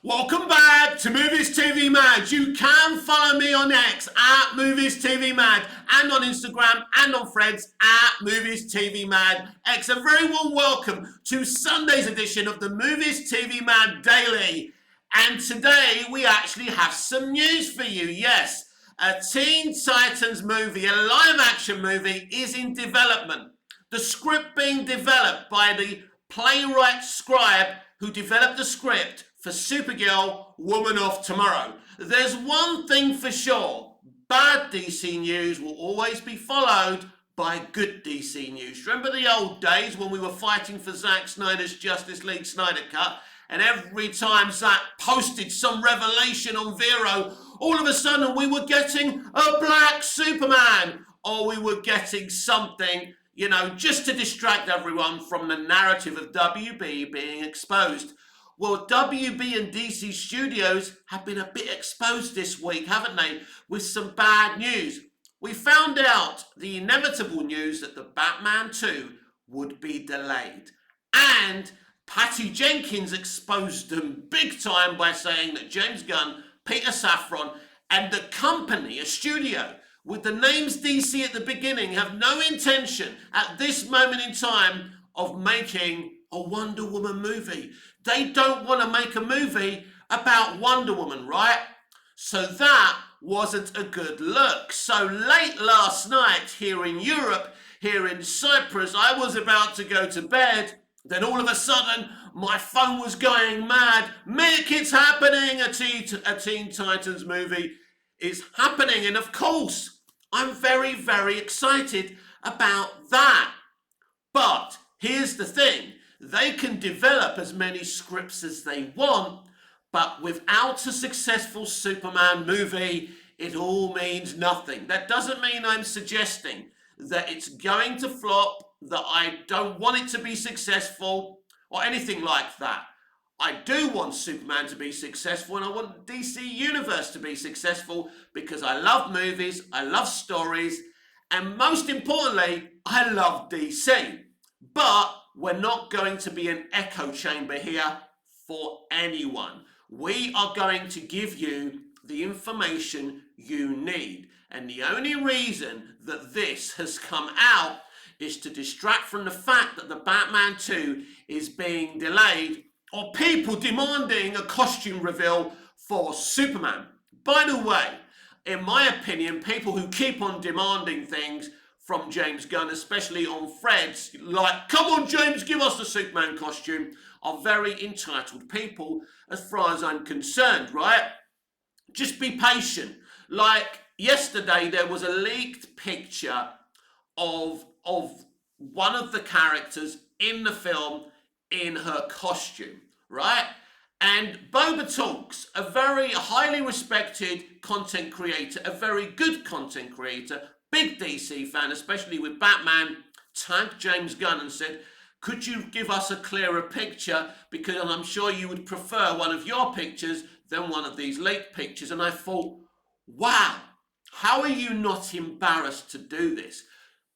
Welcome back to Movies TV Mad. You can follow me on X at Movies TV Mad and on Instagram and on Threads at Movies TV Mad X. A very warm welcome to Sunday's edition of the Movies TV Mad Daily. And today we actually have some news for you. Yes, a Teen Titans movie, a live action movie, is in development. The script being developed by the playwright scribe who developed the script for Supergirl, Woman of Tomorrow. There's one thing for sure: bad DC news will always be followed by good DC news. Remember the old days when we were fighting for Zack Snyder's Justice League Snyder Cut, and every time Zack posted some revelation on Vero, all of a sudden we were getting a black Superman, or we were getting something, just to distract everyone from the narrative of WB being exposed. Well, WB and DC Studios have been a bit exposed this week, haven't they? With some bad news. We found out the inevitable news that the Batman 2 would be delayed. And Patty Jenkins exposed them big time by saying that James Gunn, Peter Safran, and the company, a studio, with the names DC at the beginning, have no intention at this moment in time of making a Wonder Woman movie. They don't want to make a movie about Wonder Woman, right? So that wasn't a good look. So late last night here in Europe, here in Cyprus, I was about to go to bed. Then all of a sudden, my phone was going mad. Mick, it's happening. A Teen Titans movie is happening. And of course, I'm very, very excited about that. But here's the thing. They can develop as many scripts as they want, but without a successful Superman movie, it all means nothing. That doesn't mean I'm suggesting that it's going to flop, that I don't want it to be successful, or anything like that. I do want Superman to be successful, and I want DC Universe to be successful because I love movies, I love stories, and most importantly, I love DC. But we're not going to be an echo chamber here for anyone. We are going to give you the information you need. And the only reason that this has come out is to distract from the fact that the Batman 2 is being delayed, or people demanding a costume reveal for Superman. By the way, in my opinion, people who keep on demanding things from James Gunn, especially on Threads, like, come on James, give us the Superman costume, are very entitled people as far as I'm concerned, right? Just be patient. Like yesterday, there was a leaked picture of one of the characters in the film in her costume, right? And Boba Talks, a very highly respected content creator, a very good content creator, big DC fan, especially with Batman, tagged James Gunn and said, could you give us a clearer picture? Because I'm sure you would prefer one of your pictures than one of these leaked pictures. And I thought, wow, how are you not embarrassed to do this?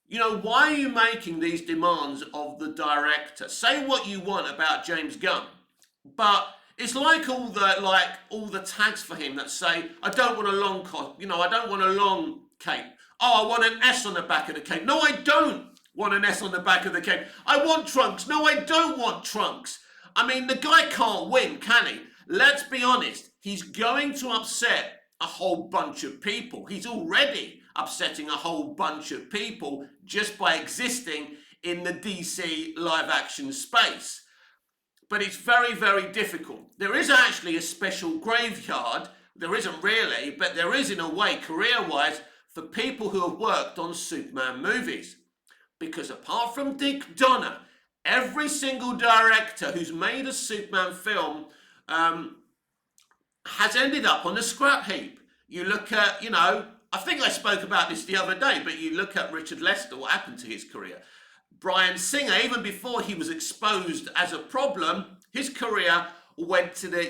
Why are you making these demands of the director? Say what you want about James Gunn, but it's like all the tags for him that say, I don't want a long I don't want a long cape. Oh, I want an S on the back of the cape. No, I don't want an S on the back of the cape. I want trunks. No, I don't want trunks. I mean, the guy can't win, can he? Let's be honest. He's going to upset a whole bunch of people. He's already upsetting a whole bunch of people just by existing in the DC live action space. But it's very, very difficult. There is actually a special graveyard. There isn't really, but there is in a way, career-wise, for people who have worked on Superman movies. Because apart from Dick Donner, every single director who's made a Superman film has ended up on the scrap heap. You look at, I think I spoke about this the other day, but you look at Richard Lester, what happened to his career. Bryan Singer, even before he was exposed as a problem, his career went to the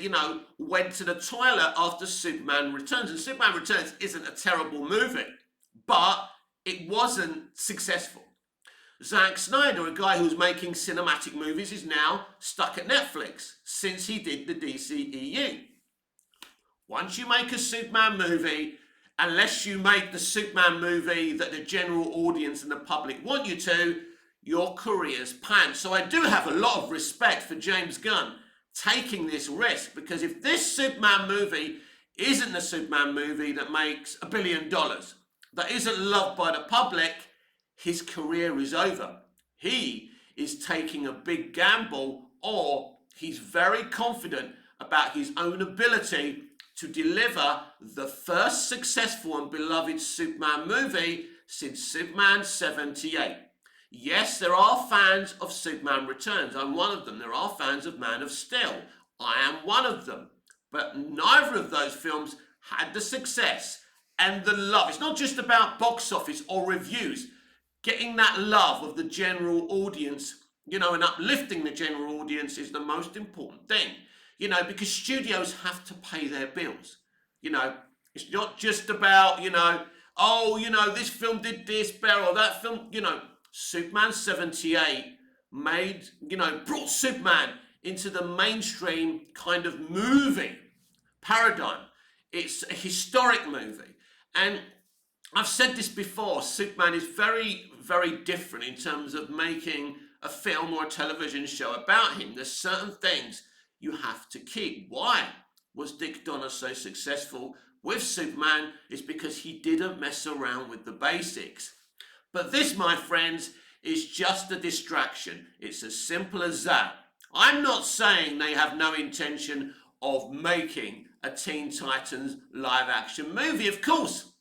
toilet after Superman Returns. And Superman Returns isn't a terrible movie, but it wasn't successful. Zack Snyder, a guy who's making cinematic movies, is now stuck at Netflix since he did the DCEU. Once you make a Superman movie, unless you make the Superman movie that the general audience and the public want you to, your career's panned. So I do have a lot of respect for James Gunn taking this risk, because if this Superman movie isn't the Superman movie that makes $1 billion, that isn't loved by the public, his career is over. He is taking a big gamble, or he's very confident about his own ability to deliver the first successful and beloved Superman movie since Superman 78. Yes, there are fans of Superman Returns. I'm one of them. There are fans of Man of Steel. I am one of them. But neither of those films had the success and the love. It's not just about box office or reviews. Getting that love of the general audience, and uplifting the general audience is the most important thing, because studios have to pay their bills. It's not just about, this film did this better or that film, Superman 78 brought Superman into the mainstream kind of movie paradigm. It's a historic movie. And I've said this before, Superman is very, very different in terms of making a film or a television show about him. There's certain things you have to keep. Why was Dick Donner so successful with Superman? It's because he didn't mess around with the basics. But this, my friends, is just a distraction. It's as simple as that. I'm not saying they have no intention of making a Teen Titans live action movie. Of course,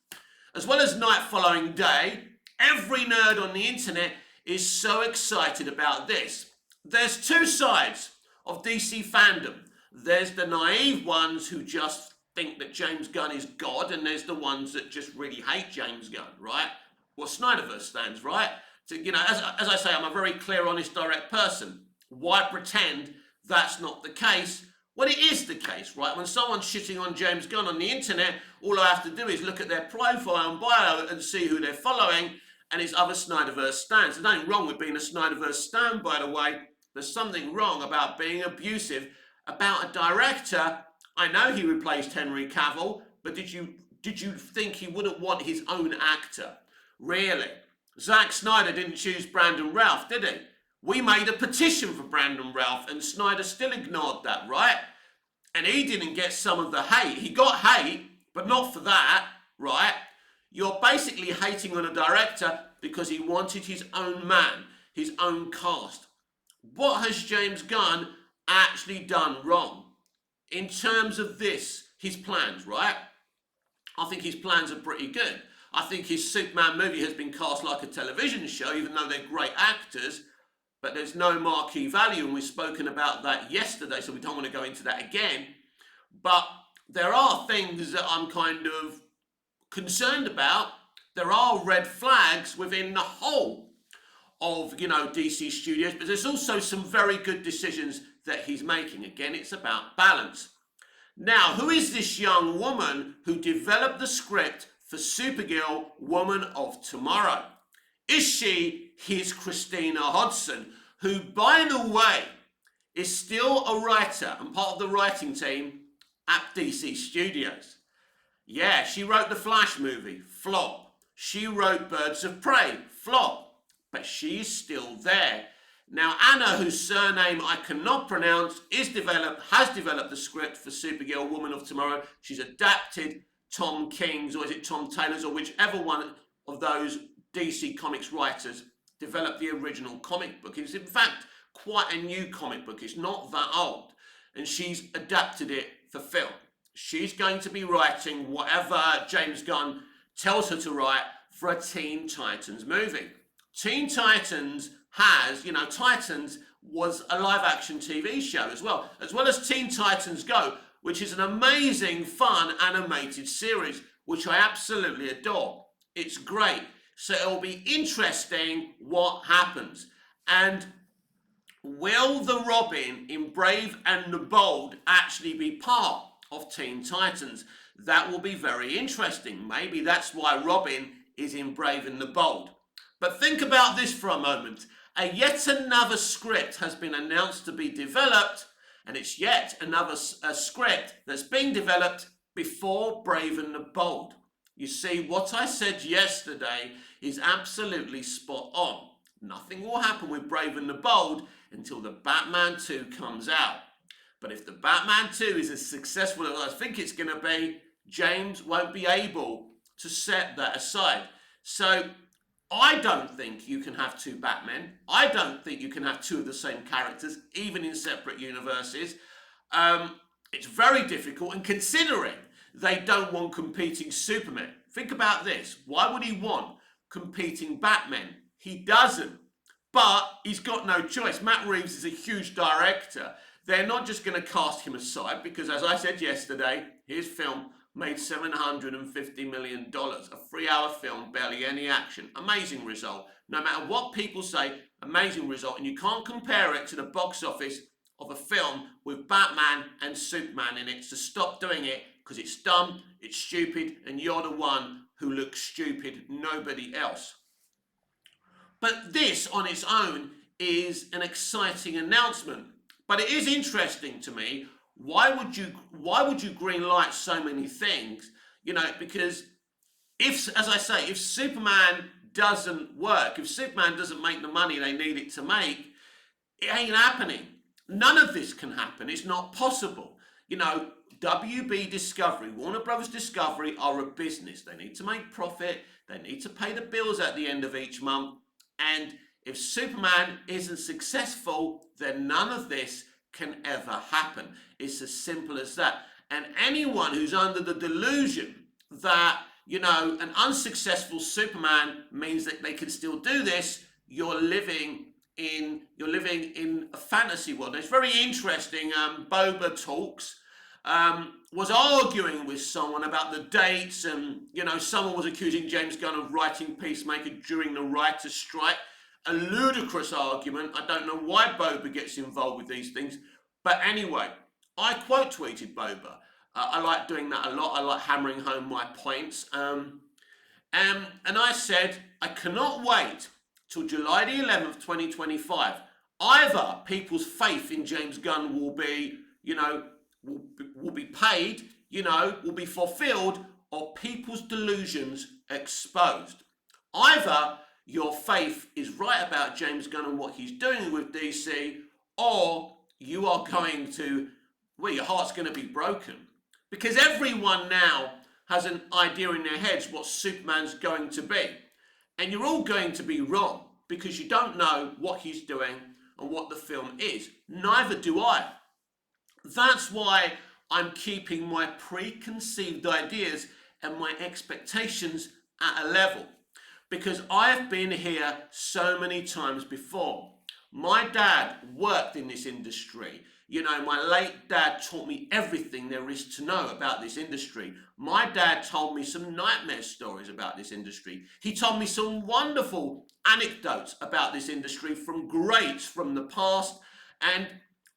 as well as Night Following Day, every nerd on the internet is so excited about this. There's two sides of DC fandom. There's the naive ones who just think that James Gunn is God, and there's the ones that just really hate James Gunn, right? Well, Snyderverse stands, right? So, as I say, I'm a very clear, honest, direct person. Why pretend that's not the case? Well, it is the case, right? When someone's shitting on James Gunn on the internet, all I have to do is look at their profile and bio and see who they're following, and it's other Snyderverse stans. There's nothing wrong with being a Snyderverse stan, by the way. There's something wrong about being abusive about a director. I know he replaced Henry Cavill, but did you think he wouldn't want his own actor? Really? Zack Snyder didn't choose Brandon Routh, did he? We made a petition for Brandon Routh, and Snyder still ignored that, right? And he didn't get some of the hate. He got hate, but not for that, right? You're basically hating on a director because he wanted his own man, his own cast. What has James Gunn actually done wrong in terms of his plans, right? I think his plans are pretty good. I think his Superman movie has been cast like a television show, even though they're great actors, but there's no marquee value, and we've spoken about that yesterday, so we don't want to go into that again. But there are things that I'm kind of concerned about. There are red flags within the whole of, DC Studios, but there's also some very good decisions that he's making. Again, it's about balance. Now, who is this young woman who developed the script for Supergirl, Woman of Tomorrow? Is she his Christina Hodson, who, by the way, is still a writer and part of the writing team at DC Studios? Yeah, she wrote the Flash movie, flop. She wrote Birds of Prey, flop. But she's still there. Now, Anna, whose surname I cannot pronounce, has developed the script for Supergirl, Woman of Tomorrow. She's adapted Tom King's, or is it Tom Taylor's, or whichever one of those DC Comics writers developed the original comic book. It's in fact quite a new comic book. It's not that old. And she's adapted it for film. She's going to be writing whatever James Gunn tells her to write for a Teen Titans movie. Teen Titans has, Titans was a live action TV show as well as Teen Titans Go, which is an amazing, fun animated series, which I absolutely adore. It's great. So it'll be interesting what happens. And will the Robin in Brave and the Bold actually be part of Teen Titans? That will be very interesting. Maybe that's why Robin is in Brave and the Bold. But think about this for a moment. A yet another script has been announced to be developed, and it's yet another script that's being developed before Brave and the Bold. You see, what I said yesterday is absolutely spot on. Nothing will happen with Brave and the Bold until the Batman 2 comes out. But if the Batman 2 is as successful as I think it's going to be, James won't be able to set that aside. So I don't think you can have two Batmen. I don't think you can have two of the same characters, even in separate universes. It's very difficult, and considering they don't want competing Supermen, think about this. Why would he want competing Batmen? He doesn't. But he's got no choice. Matt Reeves is a huge director. They're not just going to cast him aside because, as I said yesterday, his film made $750 million. A 3-hour film, barely any action. Amazing result. No matter what people say, amazing result. And you can't compare it to the box office of a film with Batman and Superman in it. So stop doing it because it's dumb, it's stupid, and you're the one who looks stupid, nobody else. But this on its own is an exciting announcement. But it is interesting to me. Why would you green light so many things? You know, because if, as I say, if Superman doesn't work, if Superman doesn't make the money they need it to make, it ain't happening. None of this can happen. It's not possible. You know, WB Discovery, Warner Brothers Discovery are a business. They need to make profit. They need to pay the bills at the end of each month. And if Superman isn't successful, then none of this can ever happen. It's as simple as that. And anyone who's under the delusion that, you know, an unsuccessful Superman means that they can still do this, you're living in a fantasy world. And it's very interesting. Boba Talks was arguing with someone about the dates, and you know, someone was accusing James Gunn of writing Peacemaker during the writer's strike. A ludicrous argument. I don't know why Boba gets involved with these things, but anyway, I quote tweeted Boba. I like doing that a lot. I like hammering home my points. And I said, I cannot wait till July the 11th, 2025. Either people's faith in James Gunn will be, you know, will be paid, you know, will be fulfilled, or people's delusions exposed. Either your faith is right about James Gunn and what he's doing with DC, or you are going to, well, your heart's going to be broken. Because everyone now has an idea in their heads what Superman's going to be. And you're all going to be wrong because you don't know what he's doing and what the film is. Neither do I. That's why I'm keeping my preconceived ideas and my expectations at a level. Because I've been here so many times before. My dad worked in this industry. You know, my late dad taught me everything there is to know about this industry. My dad told me some nightmare stories about this industry. He told me some wonderful anecdotes about this industry from greats from the past. And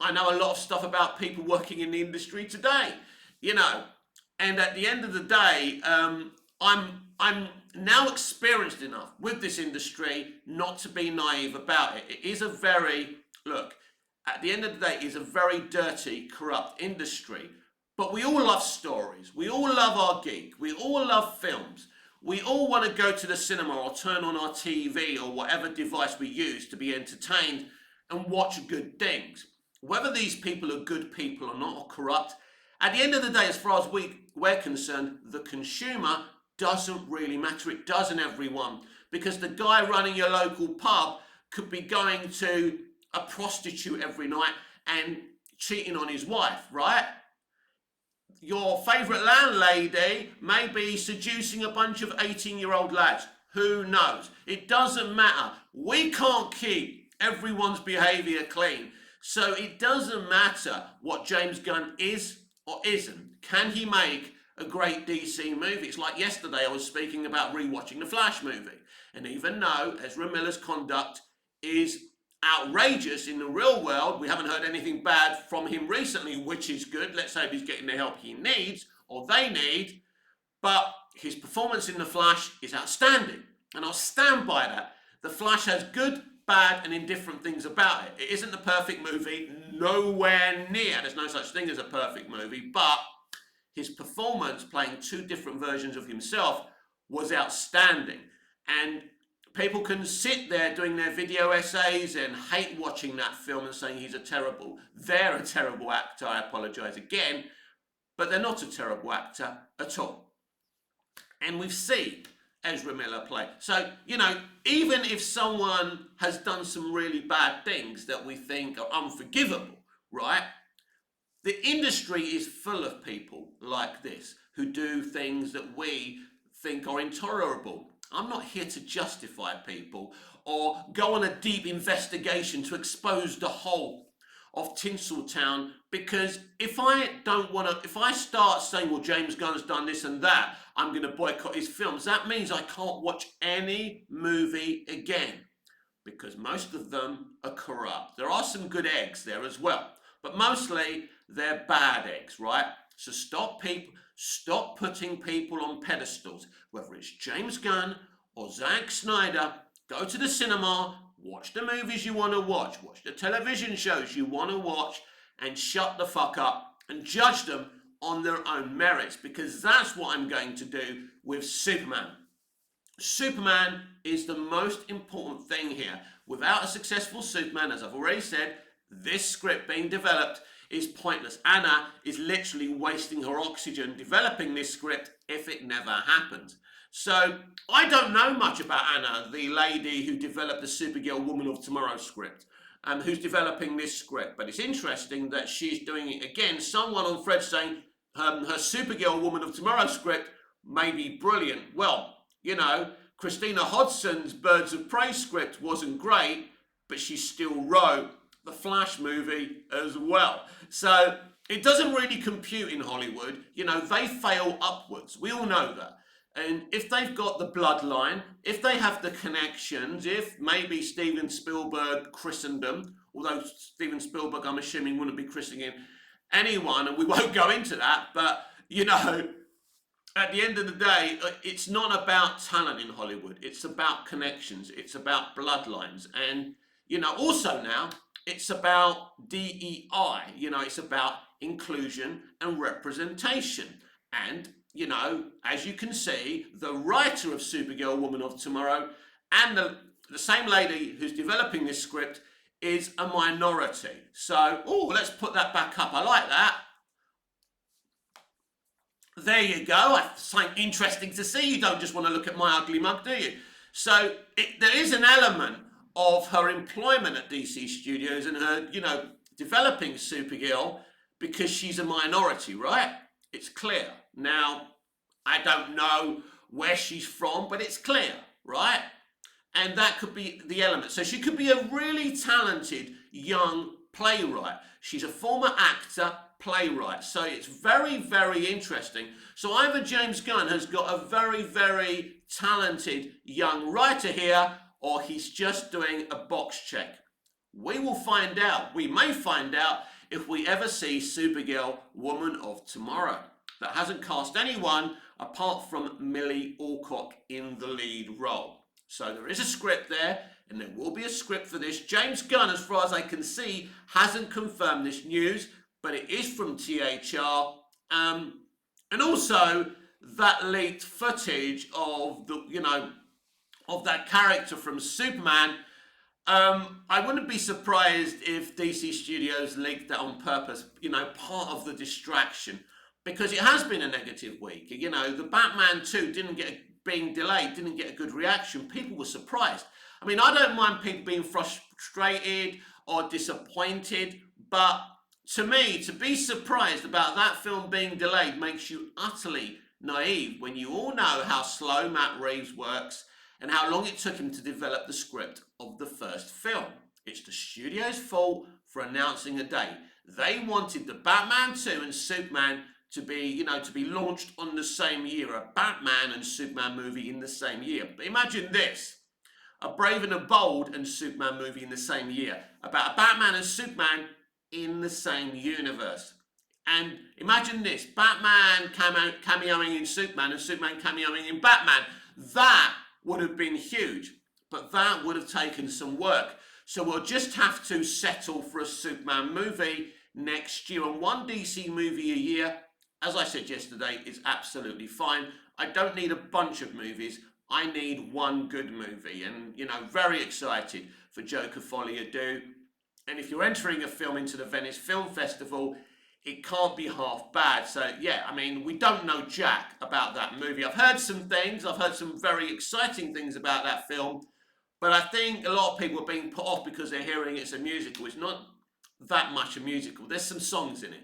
I know a lot of stuff about people working in the industry today, you know. And at the end of the day, I'm now experienced enough with this industry not to be naive about it. It is a very, look, at the end of the day, it is a very dirty, corrupt industry. But we all love stories. We all love our geek. We all love films. We all want to go to the cinema or turn on our TV or whatever device we use to be entertained and watch good things. Whether these people are good people or not, or corrupt, at the end of the day, as far as we're concerned, the consumer doesn't really matter. It doesn't, everyone. Because the guy running your local pub could be going to a prostitute every night and cheating on his wife, right? Your favourite landlady may be seducing a bunch of 18-year-old lads. Who knows? It doesn't matter. We can't keep everyone's behaviour clean. So it doesn't matter what James Gunn is or isn't. Can he make a great DC movie? It's like yesterday I was speaking about rewatching the Flash movie. And even though Ezra Miller's conduct is outrageous in the real world, we haven't heard anything bad from him recently, which is good. Let's hope he's getting the help he needs, or they need. But his performance in the Flash is outstanding. And I'll stand by that. The Flash has good, bad, and indifferent things about it. It isn't the perfect movie, nowhere near. There's no such thing as a perfect movie, but his performance playing two different versions of himself was outstanding. And people can sit there doing their video essays and hate watching that film and saying they're a terrible actor, I apologise again, but they're not a terrible actor at all. And we've seen Ezra Miller play. So, even if someone has done some really bad things that we think are unforgivable, right? The industry is full of people like this who do things that we think are intolerable. I'm not here to justify people or go on a deep investigation to expose the whole of Tinseltown, because if I start saying, well, James Gunn's done this and that, I'm going to boycott his films, that means I can't watch any movie again, because most of them are corrupt. There are some good eggs there as well, but mostly they're bad eggs, right? So stop putting people on pedestals, whether it's James Gunn or Zack Snyder. Go to the cinema, watch the movies you want to watch the television shows you want to watch, and shut the fuck up and judge them on their own merits, because that's what I'm going to do with Superman. Superman is the most important thing here. Without a successful Superman, as I've already said, this script being developed is pointless. Anna is literally wasting her oxygen developing this script if it never happens. So I don't know much about Anna, the lady who developed the Supergirl Woman of Tomorrow script, who's developing this script. But it's interesting that she's doing it again. Someone on Fred saying her Supergirl Woman of Tomorrow script may be brilliant. Well, Christina Hodgson's Birds of Prey script wasn't great, but she still wrote the Flash movie as well. So it doesn't really compute in Hollywood. They fail upwards. We all know that. And if they've got the bloodline, if they have the connections, if maybe Steven Spielberg christened them, although Steven Spielberg, I'm assuming, wouldn't be christening anyone, and we won't go into that, but, at the end of the day, it's not about talent in Hollywood. It's about connections. It's about bloodlines. And, also now, it's about DEI. It's about inclusion and representation. And, as you can see, the writer of Supergirl Woman of Tomorrow and the same lady who's developing this script is a minority. So, let's put that back up. I like that. There you go. Something interesting to see. You don't just want to look at my ugly mug, do you? So there is an element of her employment at DC Studios and her, developing Supergirl because she's a minority, right? It's clear. Now, I don't know where she's from, but it's clear, right? And that could be the element. So she could be a really talented young playwright. She's a former actor, playwright. So it's very, very interesting. So either James Gunn has got a very, very talented young writer here, or he's just doing a box check. We will find out. We may find out if we ever see Supergirl Woman of Tomorrow that hasn't cast anyone apart from Millie Alcock in the lead role. So there is a script there, and there will be a script for this. James Gunn, as far as I can see, hasn't confirmed this news, but it is from THR. And also that leaked footage of of that character from Superman. I wouldn't be surprised if DC Studios leaked that on purpose, part of the distraction, because it has been a negative week. The Batman 2 being delayed, didn't get a good reaction. People were surprised. I mean, I don't mind people being frustrated or disappointed, but to me, to be surprised about that film being delayed makes you utterly naive when you all know how slow Matt Reeves works and how long it took him to develop the script of the first film. It's the studio's fault for announcing a date. They wanted the Batman 2 and Superman to be launched on the same year, a Batman and Superman movie in the same year. But imagine this, a Brave and the Bold and Superman movie in the same year, about a Batman and Superman in the same universe. And imagine this, Batman cameoing in Superman and Superman cameoing in Batman. That would have been huge. but that would have taken some work. So we'll just have to settle for a Superman movie next year. And one DC movie a year, as I said yesterday, is absolutely fine. I don't need a bunch of movies. I need one good movie. And, you know, very excited for Joker Folie à Deux. And if you're entering a film into the Venice Film Festival, it can't be half bad. So, yeah, I mean, we don't know jack about that movie. I've heard some things. I've heard some very exciting things about that film. But I think a lot of people are being put off because they're hearing it's a musical. It's not that much a musical. There's some songs in it.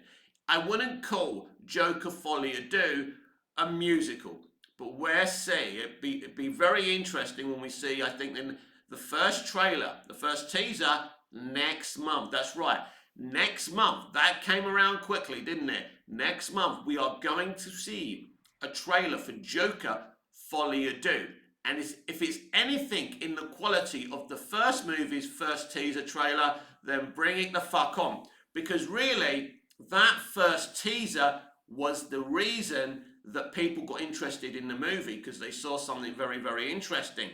I wouldn't call Joker Folie à Deux a musical. But we'll see. It'd be very interesting when we see, I think, in the first trailer, the first teaser, next month. That's right. Next month. That came around quickly, didn't it? Next month, we are going to see a trailer for Joker Folie à Deux. And if it's anything in the quality of the first movie's first teaser trailer, then bring it the fuck on. Because really, that first teaser was the reason that people got interested in the movie, because they saw something very, very interesting.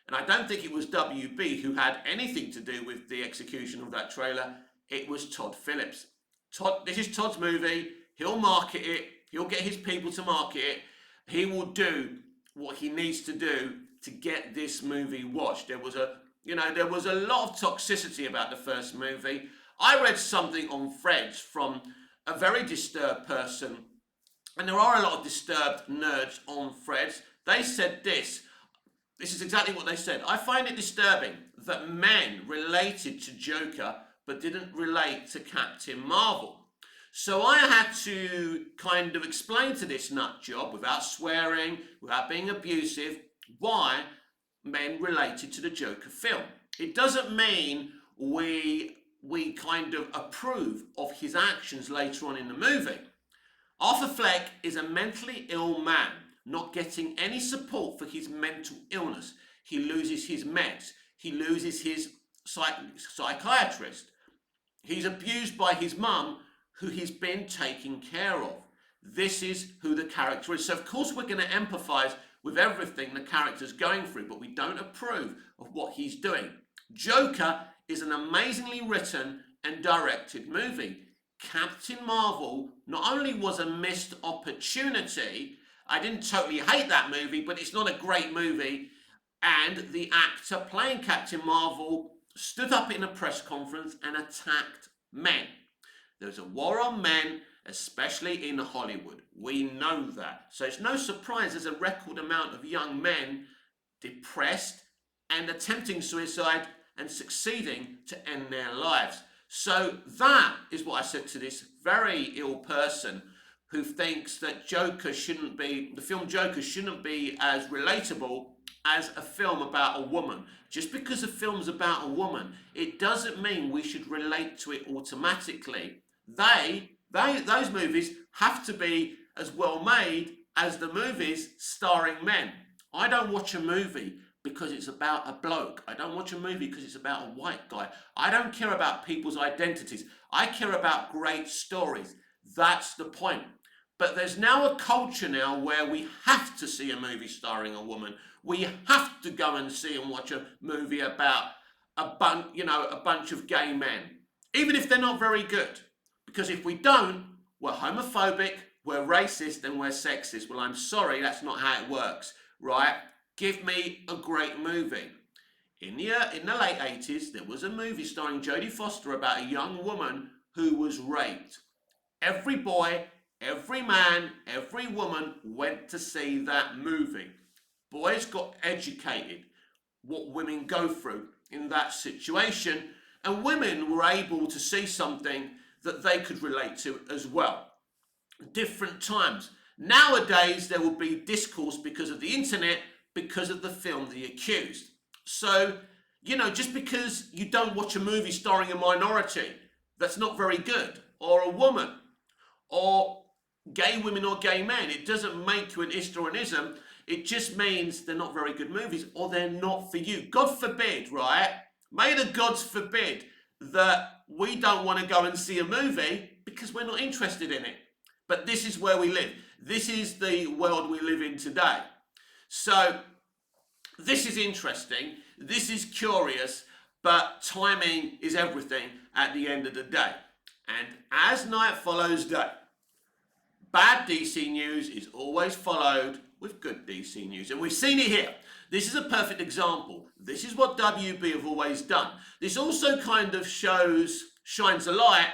And I don't think it was WB who had anything to do with the execution of that trailer. It was Todd Phillips. This is Todd's movie. He'll market it. He'll get his people to market it. He will do what he needs to do to get this movie watched. There was a lot of toxicity about the first movie. I read something on Threads from a very disturbed person, and there are a lot of disturbed nerds on Threads. They said this is exactly what they said. I find it disturbing that men related to Joker but didn't relate to Captain Marvel. So I had to kind of explain to this nut job, without swearing, without being abusive, why men related to the Joker film. It doesn't mean we kind of approve of his actions later on in the movie. Arthur Fleck is a mentally ill man, not getting any support for his mental illness. He loses his meds. He loses his psychiatrist. He's abused by his mum, who he's been taking care of. This is who the character is. So of course we're going to empathise with everything the character's going through, but we don't approve of what he's doing. Joker is an amazingly written and directed movie. Captain Marvel not only was a missed opportunity, I didn't totally hate that movie, but it's not a great movie. And the actor playing Captain Marvel stood up in a press conference and attacked men. There's a war on men, especially in Hollywood. We know that. So it's no surprise there's a record amount of young men depressed and attempting suicide and succeeding to end their lives. So that is what I said to this very ill person who thinks that the film Joker shouldn't be as relatable as a film about a woman. Just because a film's about a woman, it doesn't mean we should relate to it automatically. Those movies have to be as well made as the movies starring men. I don't watch a movie because it's about a bloke. I don't watch a movie because it's about a white guy. I don't care about people's identities. I care about great stories. That's the point. But there's now a culture now where we have to see a movie starring a woman. We have to go and see and watch a movie about a bunch of gay men, even if they're not very good. Because if we don't, we're homophobic, we're racist, and we're sexist. Well, I'm sorry, that's not how it works, right? Give me a great movie. In the late 80s, there was a movie starring Jodie Foster about a young woman who was raped. Every boy, every man, every woman went to see that movie. Boys got educated what women go through in that situation, and women were able to see something that they could relate to as well. Different times. Nowadays, there will be discourse because of the internet, because of the film The Accused. So, just because you don't watch a movie starring a minority that's not very good, or a woman, or gay women or gay men, it doesn't make you an ist or an ism. It just means they're not very good movies, or they're not for you. God forbid, right? May the gods forbid that we don't want to go and see a movie because we're not interested in it. But this is where we live. This is the world we live in today. So this is interesting. This is curious, but timing is everything at the end of the day. And as night follows day, bad DC news is always followed with good DC news. And we've seen it here. This is a perfect example. This is what WB have always done. This also kind of shines a light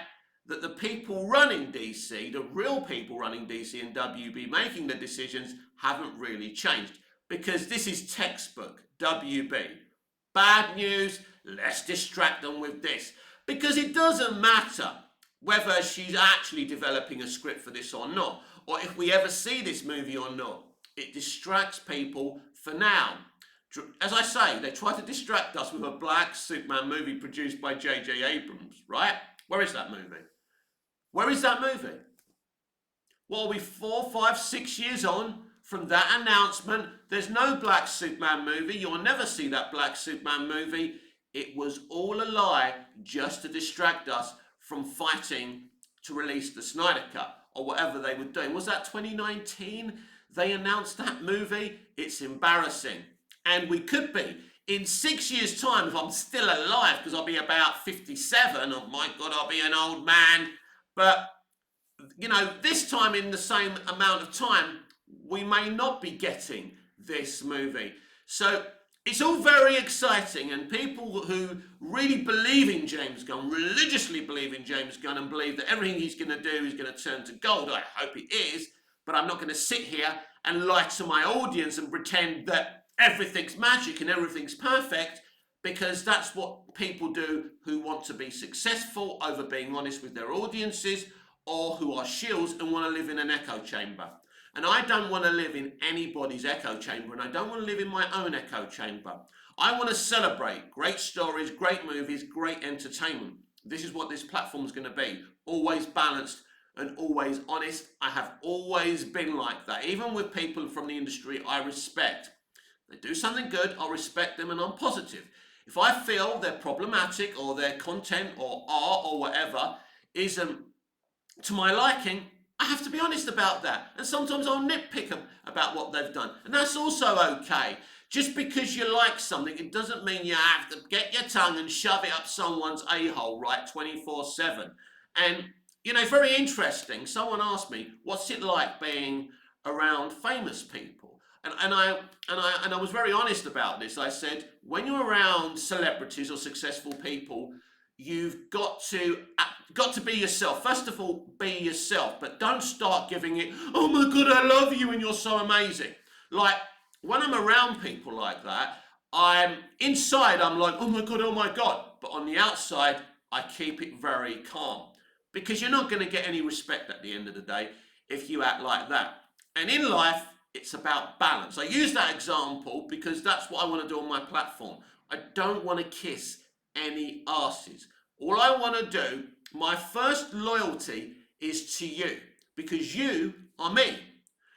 that the people running DC, the real people running DC and WB making the decisions, haven't really changed. Because this is textbook WB. Bad news, let's distract them with this. Because it doesn't matter whether she's actually developing a script for this or not, or if we ever see this movie or not. It distracts people for now. As I say, they try to distract us with a black Superman movie produced by J.J. Abrams, right? Where is that movie? Where is that movie? What are we, 4, 5, 6 years on from that announcement? There's no black Superman movie. You'll never see that black Superman movie. It was all a lie just to distract us from fighting to release the Snyder Cut or whatever they were doing. Was that 2019? They announced that movie? It's embarrassing. And we could be, in 6 years' time, if I'm still alive, because I'll be about 57, oh my God, I'll be an old man. But, you know, this time in the same amount of time, we may not be getting this movie. So it's all very exciting, and people who really believe in James Gunn, religiously believe in James Gunn, and believe that everything he's going to do is going to turn to gold. I hope it is, but I'm not going to sit here and lie to my audience and pretend that everything's magic and everything's perfect, because that's what people do who want to be successful over being honest with their audiences, or who are shills and want to live in an echo chamber. And I don't want to live in anybody's echo chamber, and I don't want to live in my own echo chamber. I want to celebrate great stories, great movies, great entertainment. This is what this platform is going to be. Always balanced and always honest. I have always been like that. Even with people from the industry I respect. They do something good, I'll respect them and I'm positive. If I feel they're problematic or their content or art or whatever isn't to my liking, I have to be honest about that. And sometimes I'll nitpick them about what they've done. And that's also okay. Just because you like something, it doesn't mean you have to get your tongue and shove it up someone's a-hole, right, 24/7. And, you know, very interesting. Someone asked me, what's it like being around famous people? And I was very honest about this. I said, when you're around celebrities or successful people, you've got to be yourself. First of all, be yourself, but don't start giving it, oh my God, I love you and you're so amazing. Like, when I'm around people like that, I'm like, oh my God. But on the outside, I keep it very calm, because you're not going to get any respect at the end of the day if you act like that. And in life, it's about balance. I use that example because that's what I want to do on my platform. I don't want to kiss any asses. All I want to do, my first loyalty is to you, because you are me.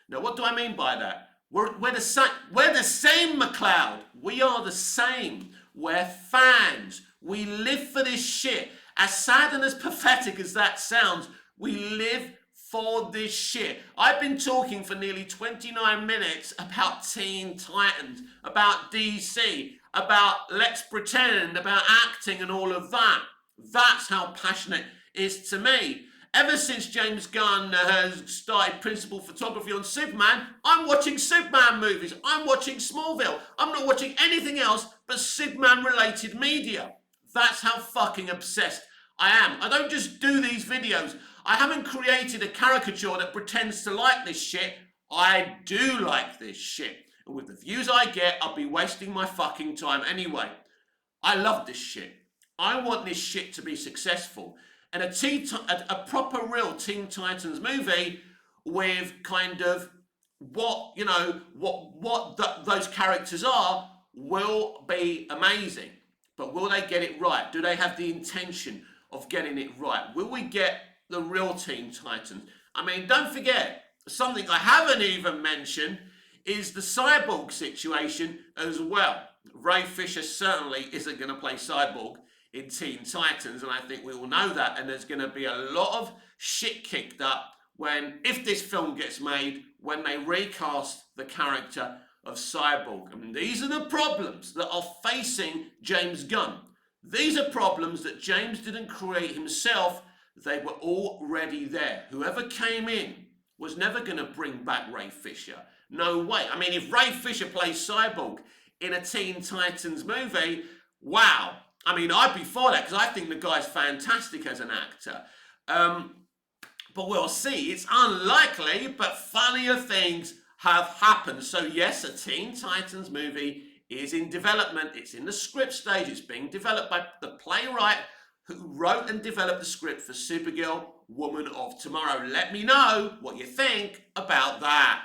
Now, what do I mean by that? We're the same, McLeod. We are the same. We're fans. We live for this shit. As sad and as pathetic as that sounds, we live for this shit. I've been talking for nearly 29 minutes about Teen Titans, about DC, about Let's Pretend, about acting and all of that. That's how passionate it is to me. Ever since James Gunn has started principal photography on Superman, I'm watching Superman movies. I'm watching Smallville. I'm not watching anything else but Superman-related media. That's how fucking obsessed I am. I don't just do these videos. I haven't created a caricature that pretends to like this shit. I do like this shit. And with the views I get, I'll be wasting my fucking time anyway. I love this shit. I want this shit to be successful. And a proper real Teen Titans movie with kind of what those characters are will be amazing. But will they get it right? Do they have the intention of getting it right? Will we get the real Teen Titans? I mean, don't forget, something I haven't even mentioned is the Cyborg situation as well. Ray Fisher certainly isn't going to play Cyborg in Teen Titans, and I think we all know that, and there's going to be a lot of shit kicked up if this film gets made, when they recast the character of Cyborg. And these are the problems that are facing James Gunn. These are problems that James didn't create himself. They were already there. Whoever came in was never going to bring back Ray Fisher. No way. I mean, if Ray Fisher plays Cyborg in a Teen Titans movie, wow. I mean, I'd be for that because I think the guy's fantastic as an actor. But we'll see. It's unlikely, but funnier things have happened. So yes, a Teen Titans movie is in development. It's in the script stage. It's being developed by the playwright who wrote and developed the script for Supergirl, Woman of Tomorrow. Let me know what you think about that.